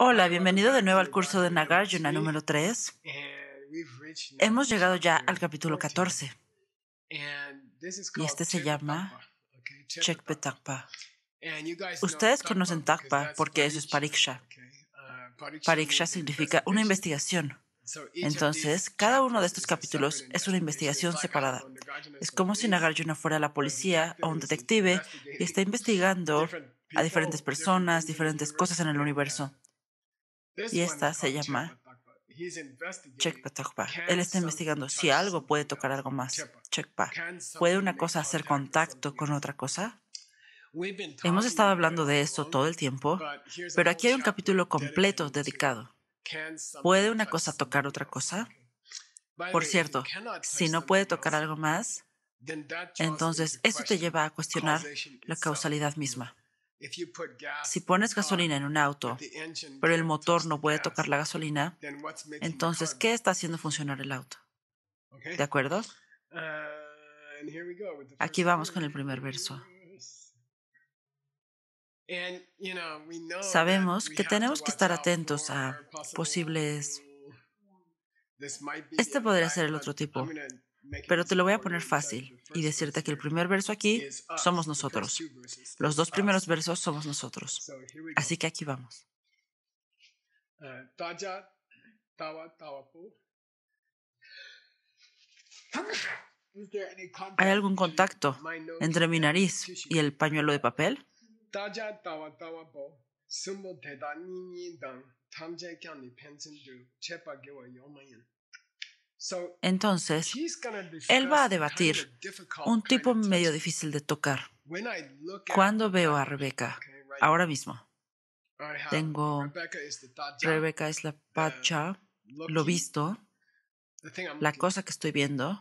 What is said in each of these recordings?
Hola, bienvenido de nuevo al curso de Nagarjuna número 3. Hemos llegado ya al capítulo 14 y este se llama Chekpe Takpa. Ustedes conocen Takpa porque eso es Pariksha. Pariksha significa una investigación. Entonces, cada uno de estos capítulos es una investigación separada. Es como si Nagarjuna fuera la policía o un detective y está investigando a diferentes personas, diferentes cosas en el universo. Y esta se llama Chekpa Takpa. Él está investigando si algo puede tocar algo más. Chekpa. ¿Puede una cosa hacer contacto con otra cosa? Hemos estado hablando de eso todo el tiempo, pero aquí hay un capítulo completo dedicado. ¿Puede una cosa tocar otra cosa? Por cierto, si no puede tocar algo más, entonces eso te lleva a cuestionar la causalidad misma. Si pones gasolina en un auto, pero el motor no puede tocar la gasolina, entonces, ¿qué está haciendo funcionar el auto? ¿De acuerdo? Aquí vamos con el primer verso. Sabemos que tenemos que estar atentos a posibles... Este podría ser el otro tipo, pero te lo voy a poner fácil y decirte que el primer verso aquí somos nosotros. Los dos primeros versos somos nosotros. Así que aquí vamos. ¿Hay algún contacto entre mi nariz y el pañuelo de papel? Entonces, él va a debatir un tipo medio difícil de tocar. Cuando veo a Rebeca, ahora mismo, tengo Rebeca es la pacha, lo visto, la cosa que estoy viendo.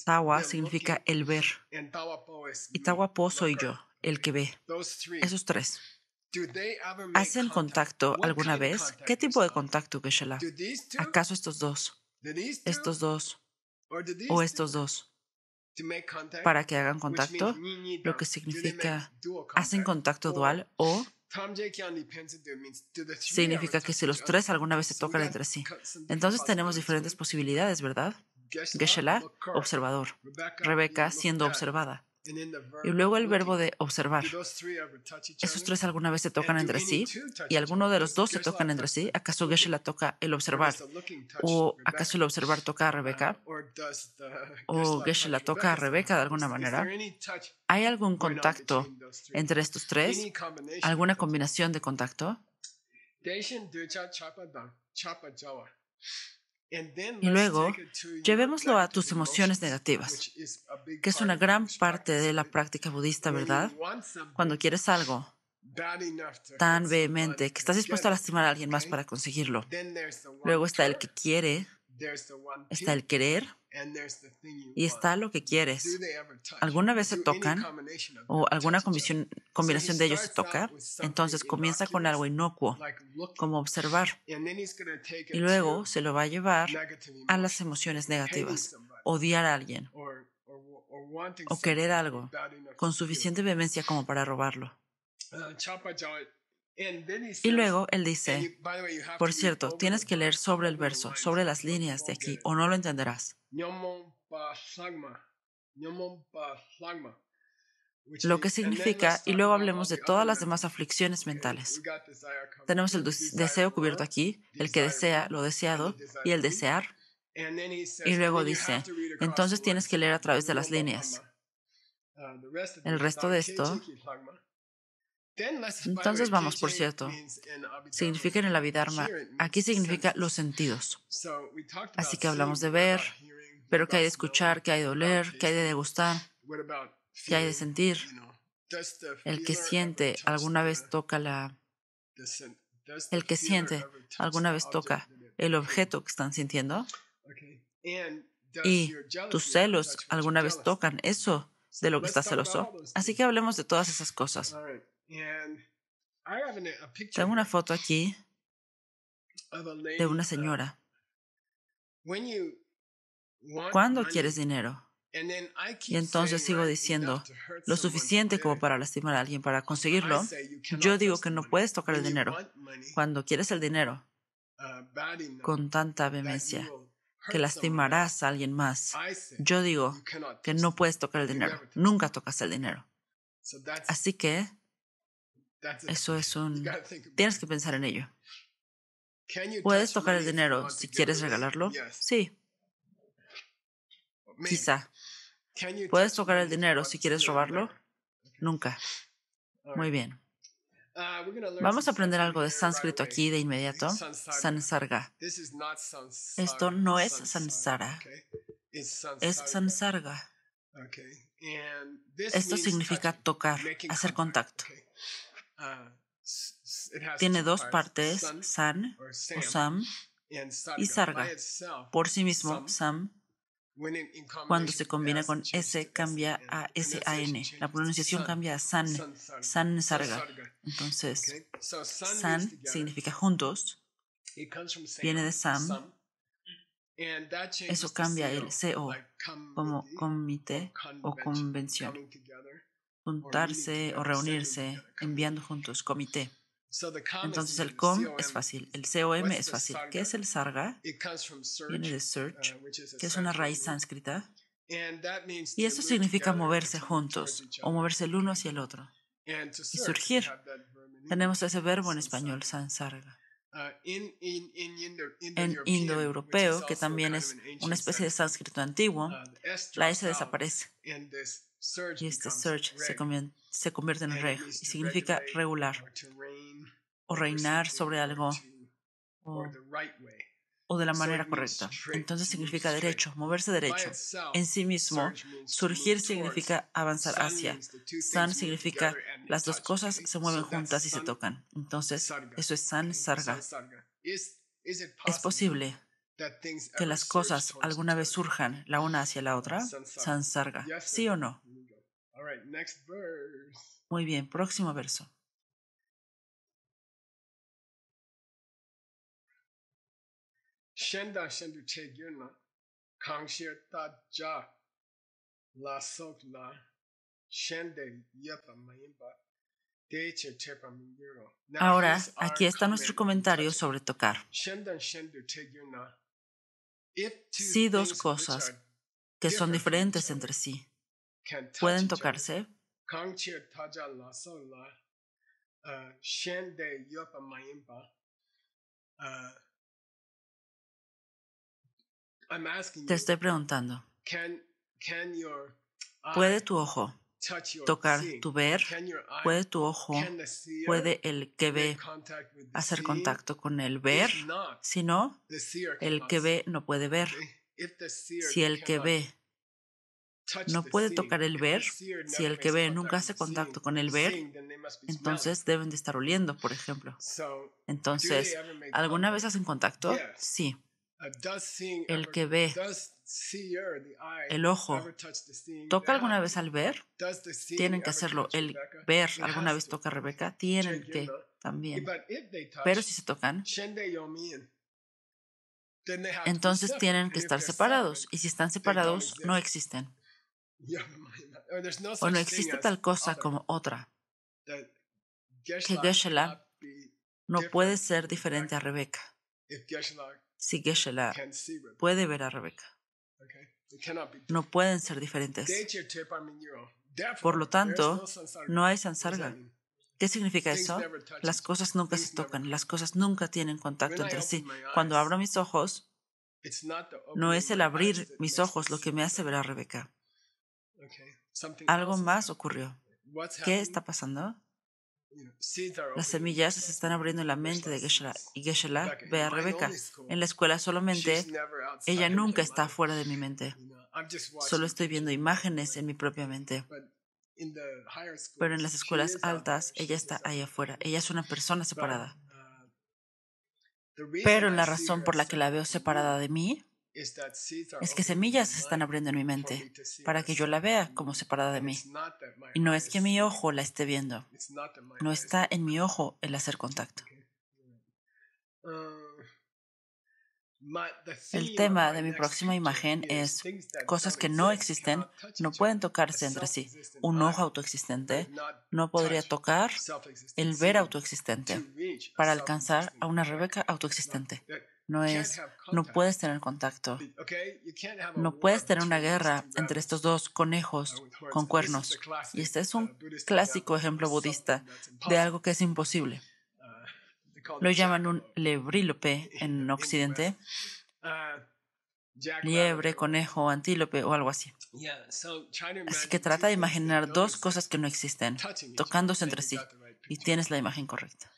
Tawa significa el ver y Tawapo soy yo, el que ve. Esos tres. ¿Hacen contacto alguna vez? ¿Qué tipo de contacto, Geshe-la? ¿Acaso estos dos? ¿Estos dos? ¿O estos dos? Para que hagan contacto, lo que significa hacen contacto dual o significa que si los tres alguna vez se tocan entre sí. Entonces tenemos diferentes posibilidades, ¿verdad? Geshe-la, observador. Rebeca siendo observada. Y luego el verbo de observar. ¿Esos tres alguna vez se tocan entre sí? ¿Y alguno de los dos se tocan entre sí? ¿Acaso Geshe-la toca el observar? ¿O acaso el observar toca a Rebeca? ¿O Geshe-la toca a Rebeca de alguna manera? ¿Hay algún contacto entre estos tres? ¿Alguna combinación de contacto? Y luego, llevémoslo a tus emociones negativas, que es una gran parte de la práctica budista, ¿verdad? Cuando quieres algo tan vehemente que estás dispuesto a lastimar a alguien más para conseguirlo. Luego está el que quiere, está el querer y está lo que quieres. ¿Alguna vez se tocan o alguna combinación de ellos se toca? Entonces comienza con algo inocuo, como observar, y luego se lo va a llevar a las emociones negativas, odiar a alguien o querer algo con suficiente vehemencia como para robarlo. Y luego él dice, por cierto, tienes que leer sobre el verso, sobre las líneas de aquí, o no lo entenderás. Lo que significa, y luego hablemos de todas las demás aflicciones mentales. Tenemos el deseo cubierto aquí, el que desea, lo deseado, y el desear. Y luego dice, entonces tienes que leer a través de las líneas. El resto de esto... Entonces vamos, por cierto, significa en el Abhidharma, aquí significa los sentidos. Así que hablamos de ver, pero ¿qué hay de escuchar? ¿Qué hay de oler? ¿Qué hay de degustar? ¿Qué hay de sentir? El que siente alguna vez toca el que siente alguna vez toca el objeto que están sintiendo. Y tus celos alguna vez tocan eso de lo que estás celoso. Así que hablemos de todas esas cosas. Tengo una foto aquí de una señora. ¿Cuándo quieres dinero? Y entonces sigo diciendo lo suficiente como para lastimar a alguien para conseguirlo. Yo digo que no puedes tocar el dinero. Cuando quieres el dinero con tanta vehemencia que lastimarás a alguien más, yo digo que no puedes tocar el dinero. Nunca tocas el dinero. Así que eso es tienes que pensar en ello. ¿Puedes tocar el dinero si quieres regalarlo? Sí. Quizá. ¿Puedes tocar el dinero si quieres robarlo? Nunca. Muy bien. Vamos a aprender algo de sánscrito aquí de inmediato. Sansarga. Esto no es samsara, es sansarga. Esto significa tocar, hacer contacto. Tiene dos partes, san o sam y sarga. Por sí mismo, sam, cuando se combina con S, cambia a S-A-N. La pronunciación cambia a san, san sarga. Entonces, san significa juntos, viene de sam. Eso cambia el CO como comité o convención. Juntarse o reunirse, enviando juntos, comité. Entonces el com es fácil, el com es fácil. ¿Qué es el sarga? Viene de search, que es una raíz sánscrita. Y eso significa moverse juntos o moverse el uno hacia el otro. Y surgir. Tenemos ese verbo en español, sansarga. En indoeuropeo, que también es una especie de sánscrito antiguo, la S desaparece. Y este search se convierte en reg y significa regular o reinar sobre algo o de la manera correcta. Entonces significa derecho, moverse derecho. En sí mismo, surgir significa avanzar hacia. San significa las dos cosas se mueven juntas y se tocan. Entonces, eso es san sarga. ¿Es posible que las cosas alguna vez surjan la una hacia la otra? San sarga. ¿Sí o no? Muy bien, próximo verso. Shenda shendu che gyurna kangshir ta ja la sok la shende yapa mayimba deche chepa mingyuro. Ahora, aquí está nuestro comentario sobre tocar. Si dos cosas que son diferentes entre sí pueden tocarse, te estoy preguntando, ¿puede tu ojo tocar tu ver? ¿Puede tu ojo, puede el que ve hacer contacto con el ver? Si no, el que ve no puede ver. Si el que ve no puede tocar el ver, si el que ve nunca hace contacto con el ver, entonces deben de estar oliendo, por ejemplo. Entonces, ¿alguna vez hacen contacto? Sí. El que ve, el ojo, ¿toca alguna vez al ver? Tienen que hacerlo. El ver alguna vez toca a Rebeca, tienen que también. Pero si se tocan, entonces tienen que estar separados. Y si están separados, no existen. O no existe tal cosa como otra. Que Geshe-la no puede ser diferente a Rebeca. Si Geshe-la puede ver a Rebeca, no pueden ser diferentes. Por lo tanto, no hay sansarga. ¿Qué significa eso? Las cosas nunca se tocan, las cosas nunca tienen contacto entre sí. Cuando abro mis ojos, no es el abrir mis ojos lo que me hace ver a Rebeca. Algo más ocurrió. ¿Qué está pasando? Las semillas se están abriendo en la mente de Geshe-la y Geshe-la ve a Rebeca. En la escuela solamente, ella nunca está fuera de mi mente. Solo estoy viendo imágenes en mi propia mente. Pero en las escuelas altas, ella está ahí afuera. Ella es una persona separada. Pero la razón por la que la veo separada de mí es que semillas se están abriendo en mi mente para que yo la vea como separada de mí. Y no es que mi ojo la esté viendo. No está en mi ojo el hacer contacto. El tema de mi próxima imagen es cosas que no existen, no pueden tocarse entre sí. Un ojo autoexistente no podría tocar el ver autoexistente para alcanzar a una Rebeca autoexistente. No puedes tener contacto. No puedes tener una guerra entre estos dos conejos con cuernos. Y este es un clásico ejemplo budista de algo que es imposible. Lo llaman un lebrílope en Occidente. Liebre, conejo, antílope o algo así. Así que trata de imaginar dos cosas que no existen, tocándose entre sí, y tienes la imagen correcta.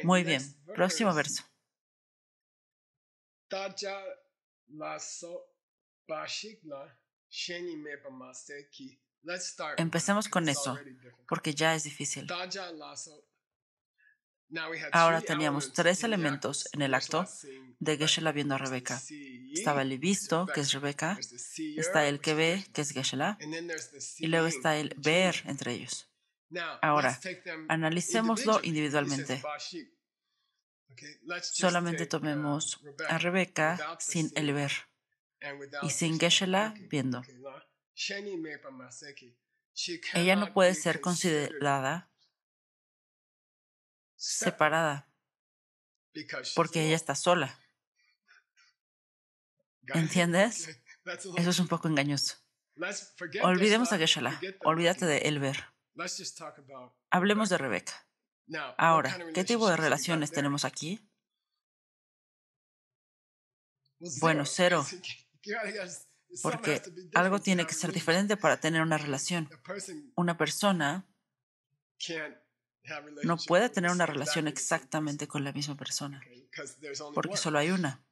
Muy bien, próximo verso. Empecemos con eso, porque ya es difícil. Ahora teníamos tres elementos en el acto de Geshe-la viendo a Rebeca. Estaba el visto, que es Rebeca, está el que ve, que es Geshe-la, y luego está el ver entre ellos. Ahora, analicémoslo individualmente. Solamente tomemos a Rebeca sin el ver y sin Geshe-la viendo. Ella no puede ser considerada separada porque ella está sola. ¿Entiendes? Eso es un poco engañoso. Olvidemos a Geshe-la. Olvídate de el ver. Hablemos de Rebeca. Ahora, ¿qué tipo de relaciones tenemos aquí? Bueno, cero. Porque algo tiene que ser diferente para tener una relación. Una persona no puede tener una relación exactamente con la misma persona, porque solo hay una.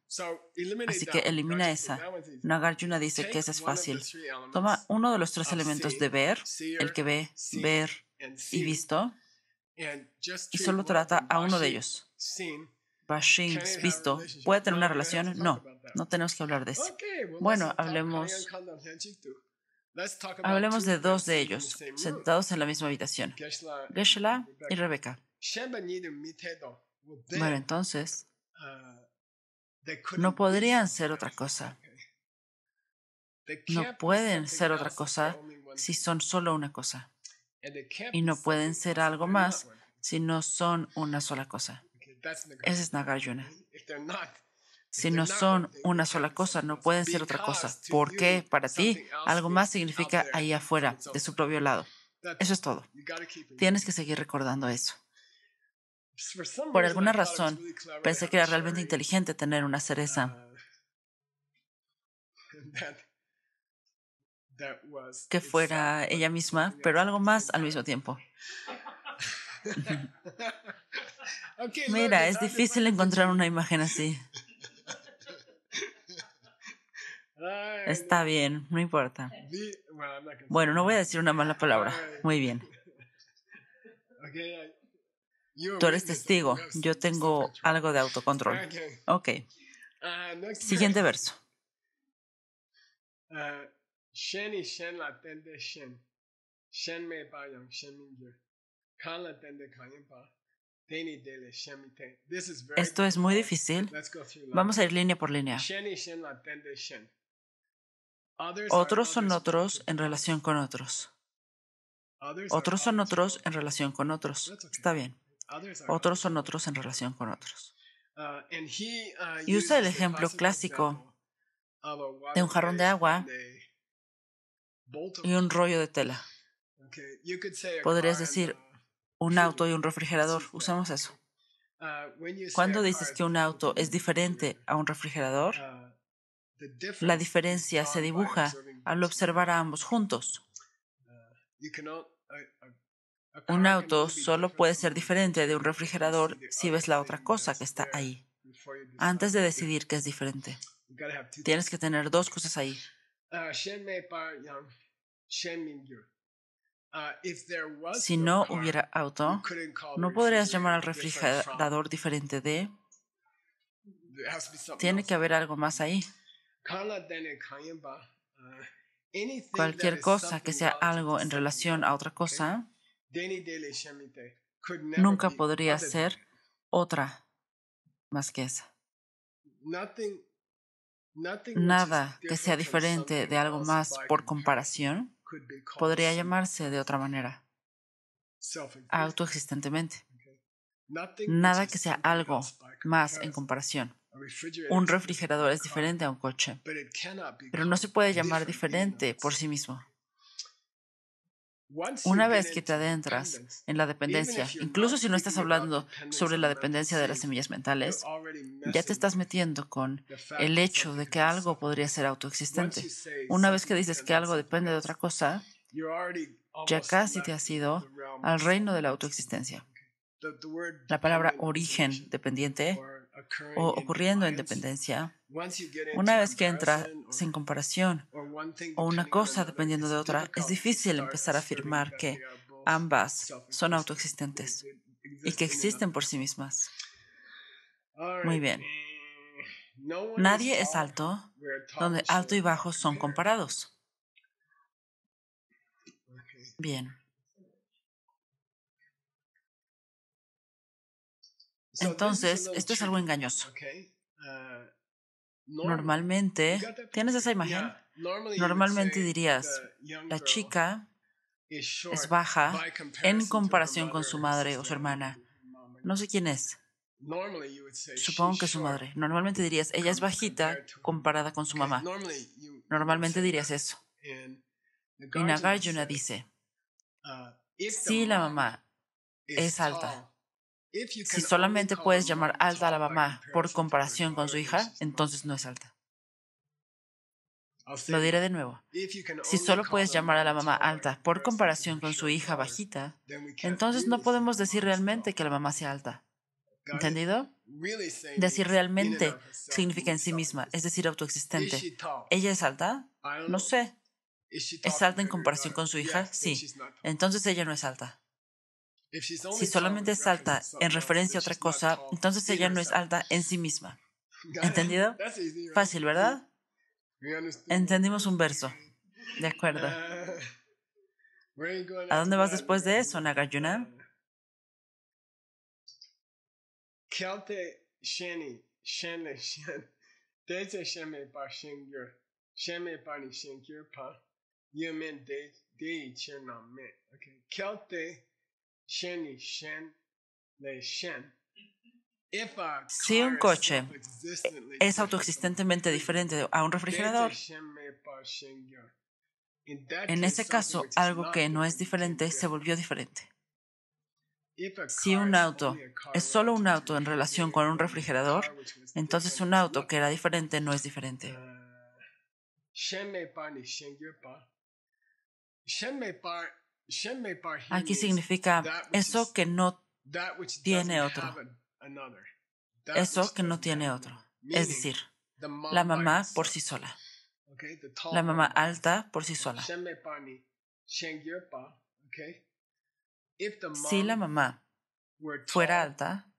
Así que elimina esa. Nagarjuna dice que esa es fácil. Toma uno de los tres elementos de ver, el que ve, ver y visto, y solo trata a uno de ellos. Bashin, visto, ¿puede tener una relación? No, no tenemos que hablar de eso. Bueno, hablemos de dos de ellos, sentados en la misma habitación, Geshe-la y Rebeca. Bueno, entonces, no podrían ser otra cosa. No pueden ser otra cosa si son solo una cosa. Y no pueden ser algo más si no son una sola cosa. Ese es Nagarjuna. Si no son una sola cosa, no pueden ser otra cosa. Porque para ti, algo más significa ahí afuera, de su propio lado. Eso es todo. Tienes que seguir recordando eso. Por alguna razón, pensé que era realmente inteligente tener una cereza que fuera ella misma, pero algo más al mismo tiempo. Mira, es difícil encontrar una imagen así. Está bien, no importa. Bueno, no voy a decir una mala palabra. Muy bien. Tú eres testigo. Yo tengo algo de autocontrol. Ok. Siguiente verso. Esto es muy difícil. Vamos a ir línea por línea. Otros son otros en relación con otros. Otros son otros en relación con otros. Está bien. Otros son otros en relación con otros. Y usa el ejemplo clásico de un jarrón de agua y un rollo de tela. Podrías decir un auto y un refrigerador. Usamos eso. Cuando dices que un auto es diferente a un refrigerador, la diferencia se dibuja al observar a ambos juntos. Un auto solo puede ser diferente de un refrigerador si ves la otra cosa que está ahí, antes de decidir que es diferente. Tienes que tener dos cosas ahí. Si no hubiera auto, no podrías llamar al refrigerador diferente de... Tiene que haber algo más ahí. Cualquier cosa que sea algo en relación a otra cosa nunca podría ser otra más que esa. Nada que sea diferente de algo más por comparación podría llamarse de otra manera, autoexistentemente. Nada que sea algo más en comparación. Un refrigerador es diferente a un coche, pero no se puede llamar diferente por sí mismo. Una vez que te adentras en la dependencia, incluso si no estás hablando sobre la dependencia de las semillas mentales, ya te estás metiendo con el hecho de que algo podría ser autoexistente. Una vez que dices que algo depende de otra cosa, ya casi te has ido al reino de la autoexistencia. La palabra origen dependiente o ocurriendo en dependencia, una vez que entras en comparación o una cosa dependiendo de otra, es difícil empezar a afirmar que ambas son autoexistentes y que existen por sí mismas. Muy bien. Nadie es alto donde alto y bajo son comparados. Bien. Entonces, esto es algo engañoso. Normalmente, ¿tienes esa imagen? Normalmente dirías, la chica es baja en comparación con su madre o su hermana. No sé quién es. Supongo que es su madre. Normalmente dirías, ella es bajita comparada con su mamá. Normalmente dirías eso. Y Nagarjuna dice, si la mamá es alta, si solamente puedes llamar alta a la mamá por comparación con su hija, entonces no es alta. Lo diré de nuevo. Si solo puedes llamar a la mamá alta por comparación con su hija bajita, entonces no podemos decir realmente que la mamá sea alta. ¿Entendido? Decir realmente significa en sí misma, es decir, autoexistente. ¿Ella es alta? No sé. ¿Es alta en comparación con su hija? Sí. Entonces ella no es alta. Si solamente es alta en referencia a otra cosa, entonces ella no es alta en sí misma. ¿Entendido? Fácil, ¿verdad? Entendimos un verso. De acuerdo. ¿A dónde vas después de eso, Nagarjuna? Si un coche es autoexistentemente diferente a un refrigerador, en ese caso, algo que no es diferente se volvió diferente. Si un auto es solo un auto en relación con un refrigerador, entonces un auto que era diferente no es diferente. Aquí significa eso que no tiene otro. Eso que no tiene otro. Es decir, la mamá por sí sola. La mamá alta por sí sola. Si la mamá fuera alta,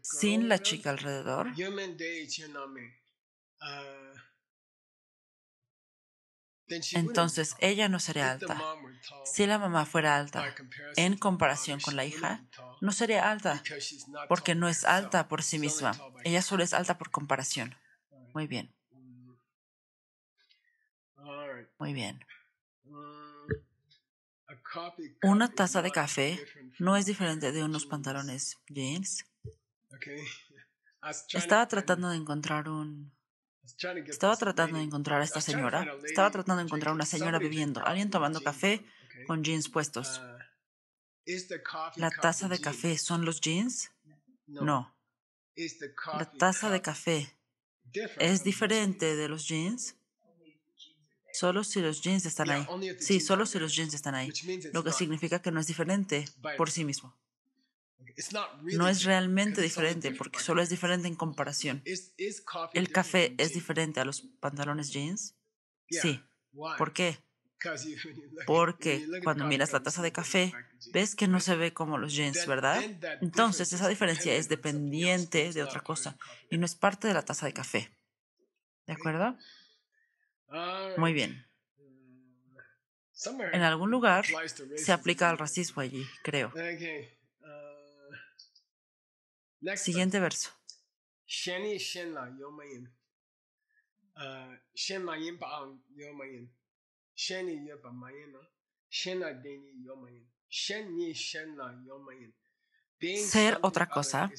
sin la chica alrededor, entonces ella no sería alta. Si la mamá fuera alta en comparación con la hija, no sería alta, porque no es alta por sí misma. Ella solo es alta por comparación. Muy bien. Muy bien. Una taza de café no es diferente de unos pantalones jeans. Estaba tratando de encontrar a esta señora. Estaba tratando de encontrar una señora bebiendo, alguien tomando café con jeans puestos. ¿La taza de café son los jeans? No. ¿La taza de café es diferente de los jeans? Solo si los jeans están ahí. Sí, solo si los jeans están ahí. Lo que significa que no es diferente por sí mismo. No es realmente diferente porque solo es diferente en comparación. ¿El café es diferente a los pantalones jeans? Sí. ¿Por qué? Porque cuando miras la taza de café, ves que no se ve como los jeans, ¿verdad? Entonces esa diferencia es dependiente de otra cosa y no es parte de la taza de café. ¿De acuerdo? Muy bien. En algún lugar se aplica el racismo allí, creo. Siguiente verso. Ser otra cosa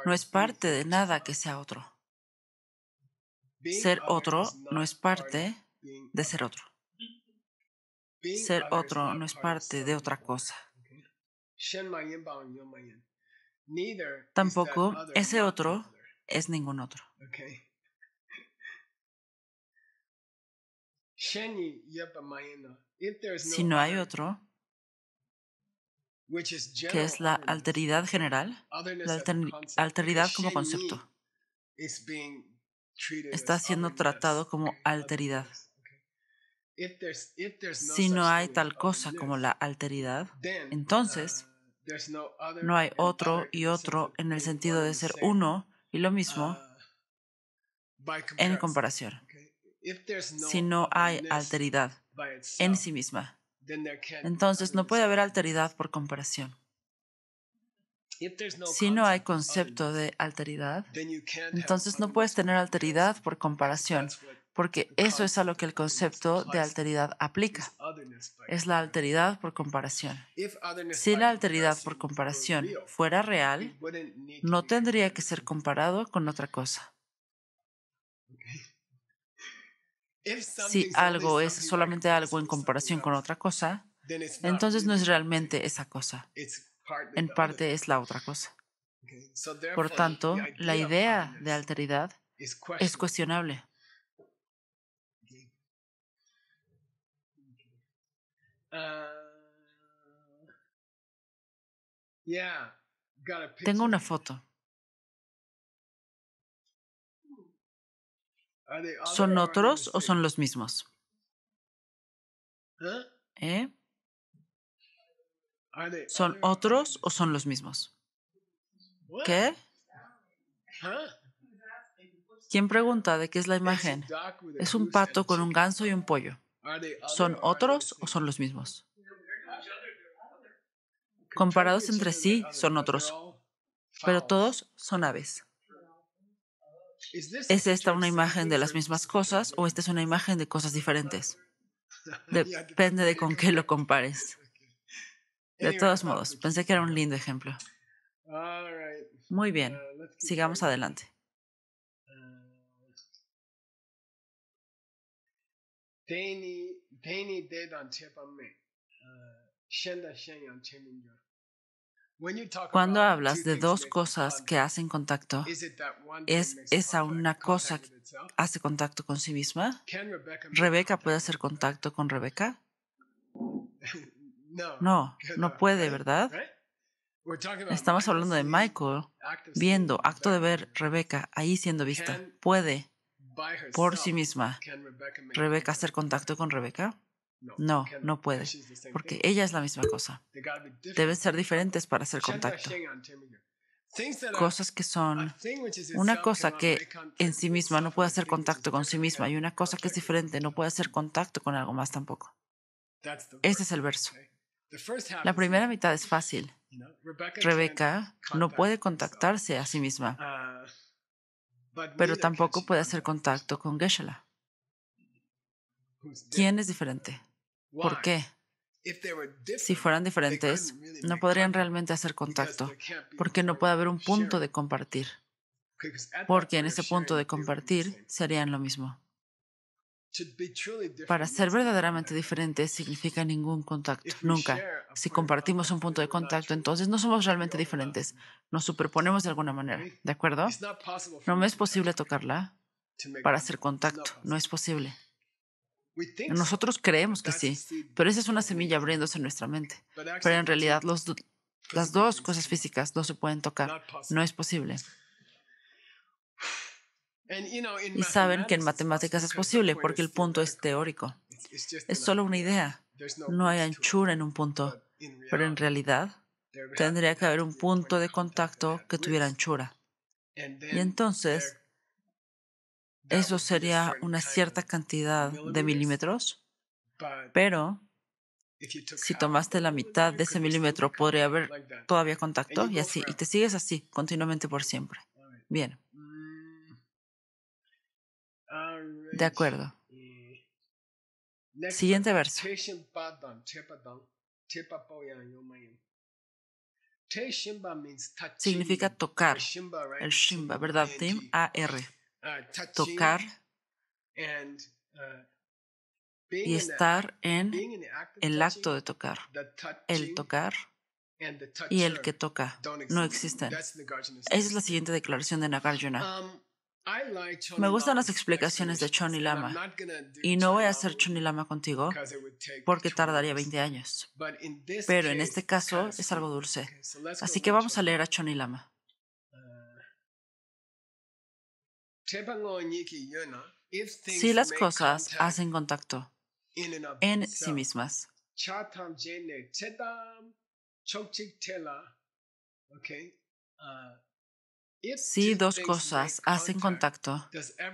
no es parte de nada que sea otro. Ser otro no es parte de ser otro. Ser otro no es parte de otra cosa. Tampoco ese otro es ningún otro. Si no hay otro, que es la alteridad general, la alteridad como concepto, está siendo tratado como alteridad. Si no hay tal cosa como la alteridad, entonces no hay otro y otro en el sentido de ser uno y lo mismo en comparación. Si no hay alteridad en sí misma, entonces no puede haber alteridad por comparación. Si no hay concepto de alteridad, entonces no puedes tener alteridad por comparación, porque eso es a lo que el concepto de alteridad aplica. Es la alteridad por comparación. Si la alteridad por comparación fuera real, no tendría que ser comparado con otra cosa. Si algo es solamente algo en comparación con otra cosa, entonces no es realmente esa cosa. En parte es la otra cosa. Por tanto, la idea de alteridad es cuestionable. Tengo una foto. ¿Son otros o son los mismos? ¿Eh? ¿Son otros o son los mismos? ¿Qué? ¿Quién pregunta de qué es la imagen? Es un pato con un ganso y un pollo. ¿Son otros o son los mismos? Comparados entre sí, son otros, pero todos son aves. ¿Es esta una imagen de las mismas cosas o esta es una imagen de cosas diferentes? Depende de con qué lo compares. De todos modos, pensé que era un lindo ejemplo. Muy bien, sigamos adelante. Cuando hablas de dos cosas que hacen contacto, ¿es esa una cosa que hace contacto con sí misma? ¿Rebeca puede hacer contacto con Rebeca? No, no puede, ¿verdad? Estamos hablando de Michael viendo, acto de ver Rebeca ahí siendo vista. ¿Puede por sí misma Rebeca hacer contacto con Rebeca? No, no puede, porque ella es la misma cosa. Deben ser diferentes para hacer contacto. Cosas que son una cosa que en sí misma no puede hacer contacto con sí misma y una cosa que es diferente no puede hacer contacto con algo más tampoco. Ese es el verso. La primera mitad es fácil. Rebeca no puede contactarse a sí misma, pero tampoco puede hacer contacto con Geshe-la. ¿Quién es diferente? ¿Por qué? Si fueran diferentes, no podrían realmente hacer contacto, porque no puede haber un punto de compartir, porque en ese punto de compartir serían lo mismo. Para ser verdaderamente diferentes significa ningún contacto, nunca. Si compartimos un punto de contacto, entonces no somos realmente diferentes. Nos superponemos de alguna manera, ¿de acuerdo? No me es posible tocarla para hacer contacto, no es posible. Nosotros creemos que sí, pero esa es una semilla abriéndose en nuestra mente. Pero en realidad las dos cosas físicas no se pueden tocar, no es posible. Y saben que en matemáticas es posible porque el punto es teórico. Es solo una idea. No hay anchura en un punto, pero en realidad tendría que haber un punto de contacto que tuviera anchura. Y entonces, eso sería una cierta cantidad de milímetros, pero Si tomaste la mitad de ese milímetro, podría haber todavía contacto y así. Y te sigues así continuamente por siempre. Bien. De acuerdo. Siguiente verso. Significa tocar. El shimba, ¿verdad? Tim, A-R. Tocar y estar en el acto de tocar. El tocar y el que toca no existen. Esa es la siguiente declaración de Nagarjuna. Me gustan las explicaciones de Choni Lama y no voy a hacer Choni Lama contigo porque tardaría 20 años. Pero en este caso es algo dulce. Así que vamos a leer a Choni Lama. Si las cosas hacen contacto en sí mismas, si dos cosas hacen contacto,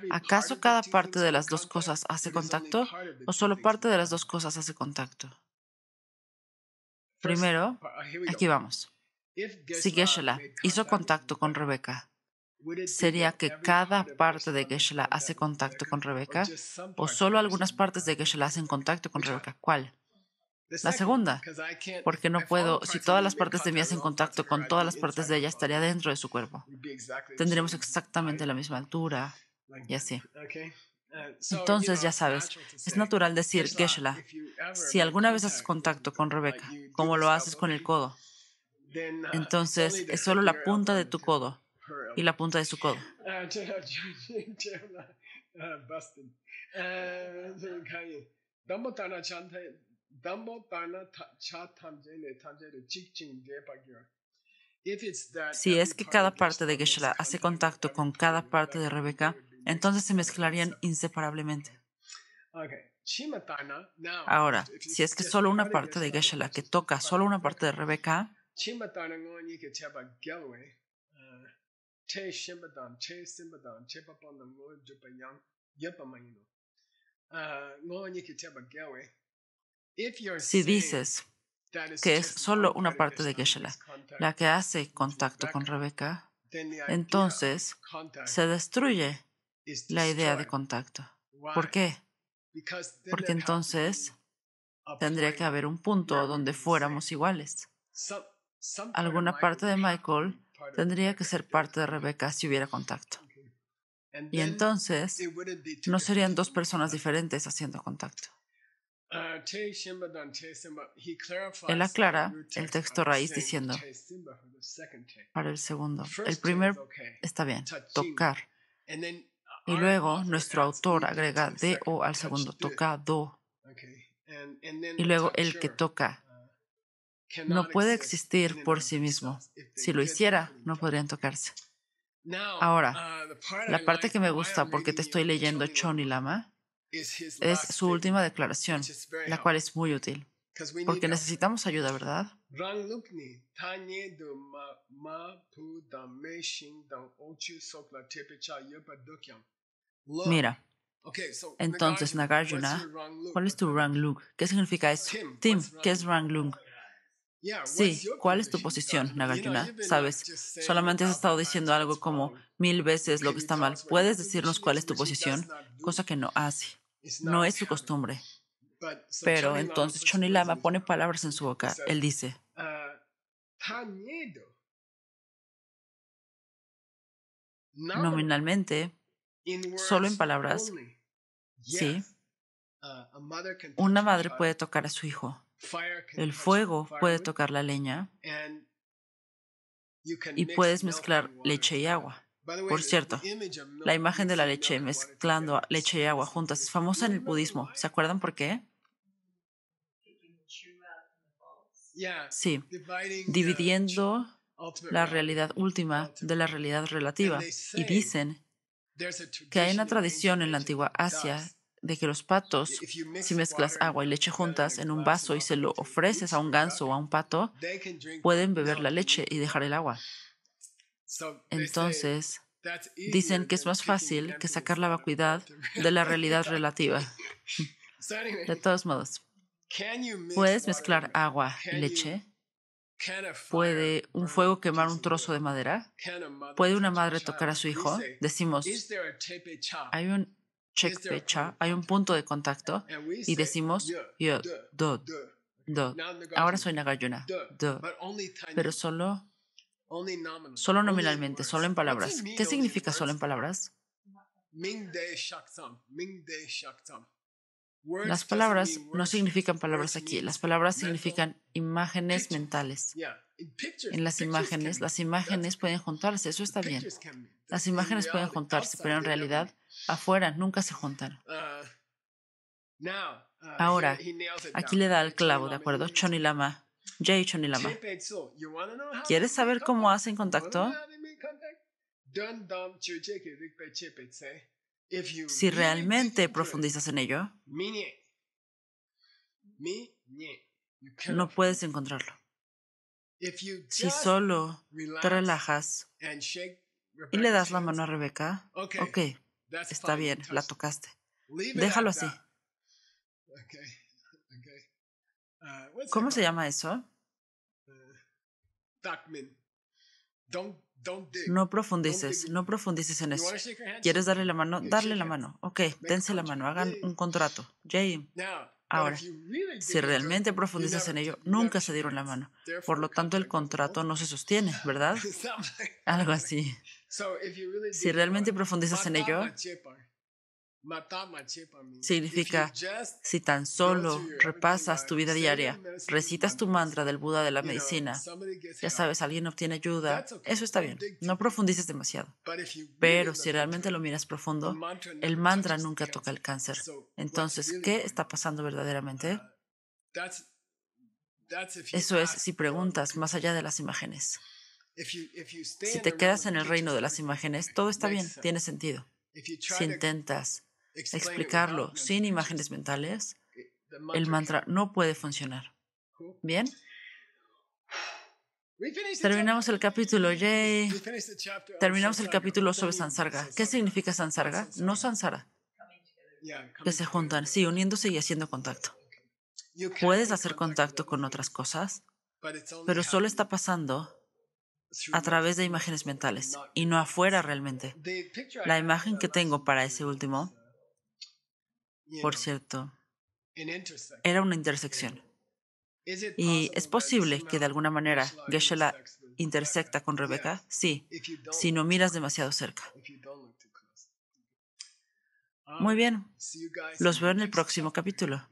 ¿acaso cada parte de las dos cosas hace contacto o solo parte de las dos cosas hace contacto? Primero, aquí vamos. Si Geshe-la hizo contacto con Rebeca, ¿sería que cada parte de Geshe-la hace contacto con Rebeca o solo algunas partes de Geshe-la hacen contacto con Rebeca? ¿Cuál? La segunda, porque no puedo, si todas las partes de mí hacen contacto con todas las partes de ella, estaría dentro de su cuerpo. Tendríamos exactamente la misma altura y así. Entonces, ya sabes, es natural decir, Geshe-la, si alguna vez haces contacto con Rebeca, como lo haces con el codo, entonces es solo la punta de tu codo y la punta de su codo. Si es que cada parte de Geshe-la hace contacto con cada parte de Rebeca, entonces se mezclarían inseparablemente. Ahora, si es que solo una parte de Geshe-la que toca solo una parte de Rebeca, si dices que es solo una parte de Geshe-la la que hace contacto con Rebeca, entonces se destruye la idea de contacto. ¿Por qué? Porque entonces tendría que haber un punto donde fuéramos iguales. Alguna parte de Michael tendría que ser parte de Rebeca si hubiera contacto. Y entonces no serían dos personas diferentes haciendo contacto. Él aclara el texto raíz diciendo, para el segundo, el primer está bien, tocar. Y luego nuestro autor agrega de-o al segundo, tocado. Y luego el que toca no puede existir por sí mismo. Si lo hiciera, no podrían tocarse. Ahora, la parte que me gusta porque te estoy leyendo Choni Lama es su última declaración, la cual es muy útil. Porque necesitamos ayuda, ¿verdad? Mira, entonces, Nagarjuna, ¿cuál es tu Ranglung? ¿Qué significa eso? Tim, ¿qué es Ranglung? Sí, ¿cuál es tu posición, Nagarjuna? Sabes, solamente has estado diciendo algo como 1000 veces lo que está mal. ¿Puedes decirnos cuál es tu posición? Cosa que no hace. No es su costumbre. Pero entonces Choni Lama pone palabras en su boca. Él dice, nominalmente, solo en palabras, sí, una madre puede tocar a su hijo. El fuego puede tocar la leña y puedes mezclar leche y agua. Por cierto, la imagen de la leche mezclando leche y agua juntas es famosa en el budismo. ¿Se acuerdan por qué? Sí, dividiendo la realidad última de la realidad relativa. Y dicen que hay una tradición en la antigua Asia de que los patos, si mezclas agua y leche juntas en un vaso y se lo ofreces a un ganso o a un pato, pueden beber la leche y dejar el agua. Entonces, dicen que es más fácil que sacar la vacuidad de la realidad relativa. De todos modos, ¿Puedes mezclar agua y leche? ¿Puede un fuego quemar un trozo de madera? ¿Puede una madre tocar a su hijo? Decimos, hay un chekpecha, hay un punto de contacto, y decimos, yod, dod, dod. Ahora soy Nagarjuna, dod, pero solo nominalmente, solo en palabras. ¿Qué significa solo en palabras? Las palabras no significan palabras aquí. Las palabras significan imágenes mentales. En las imágenes pueden juntarse, eso está bien. Las imágenes pueden juntarse, pero en realidad, afuera nunca se juntan. Ahora, aquí le da el clavo, ¿de acuerdo? Choni Lama. Jay Choni Lama. ¿Quieres saber cómo hacen contacto? Si realmente profundizas en ello, no puedes encontrarlo. Si solo te relajas y le das la mano a Rebeca, ok, está bien, la tocaste. Déjalo así. ¿Cómo se llama eso? No profundices en eso. ¿Quieres darle la mano? Darle la mano. Ok, dense la mano, hagan un contrato. Jay. Ahora, si realmente profundizas en ello, nunca se dieron la mano. Por lo tanto, el contrato no se sostiene, ¿verdad? Algo así. Si realmente profundizas en ello, significa, si tan solo repasas tu vida diaria, recitas tu mantra del Buda de la medicina, ya sabes, alguien obtiene ayuda, eso está bien, no profundices demasiado. Pero si realmente lo miras profundo, el mantra nunca toca el cáncer. Entonces, ¿qué está pasando verdaderamente? Eso es si preguntas más allá de las imágenes. Si te quedas en el reino de las imágenes, todo está bien, tiene sentido. Si intentas explicarlo sin imágenes mentales, el mantra no puede funcionar. ¿Bien? Terminamos el capítulo, yay. Terminamos el capítulo sobre Sansarga. ¿Qué significa Sansarga? No Sansara. Que se juntan, sí, uniéndose y haciendo contacto. Puedes hacer contacto con otras cosas, pero solo está pasando a través de imágenes mentales y no afuera realmente. La imagen que tengo para ese último, por cierto, era una intersección. ¿Y es posible que de alguna manera Geshe-la intersecta con Rebeca? Sí, si no miras demasiado cerca. Muy bien, los veo en el próximo capítulo.